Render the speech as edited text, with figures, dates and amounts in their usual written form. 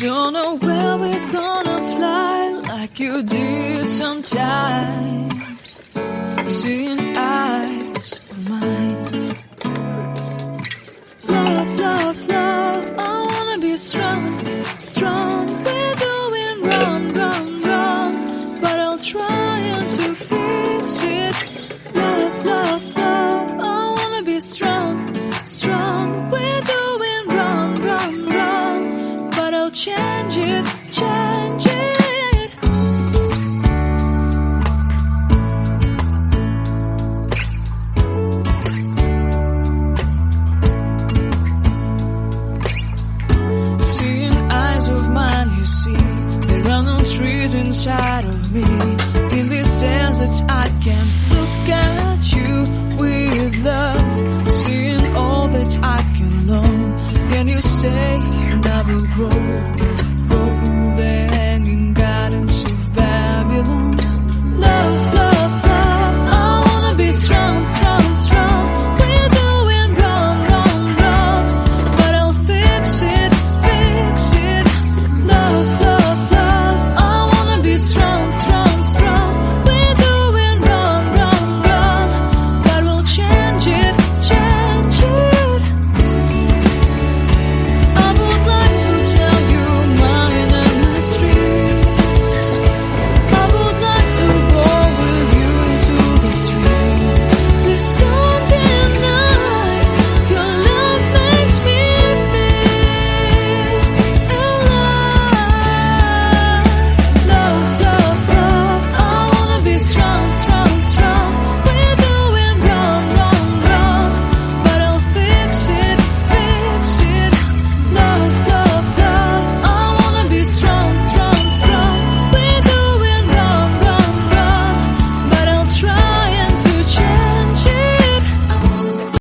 Don't know where we're gonna fly like you did sometimes. Seeing eyes of mine. Love, love, love, I wanna be strong, strong. We're doing wrong, wrong, wrong, but I'll try to fix it. Love, love, love, I wanna be strong, strong. We're doing wrong, wrong, wrong, but I'll change it, change it. Trees inside of me. In this desert I can look at you with love. Seeing all that I can learn. Can you stay and I will grow?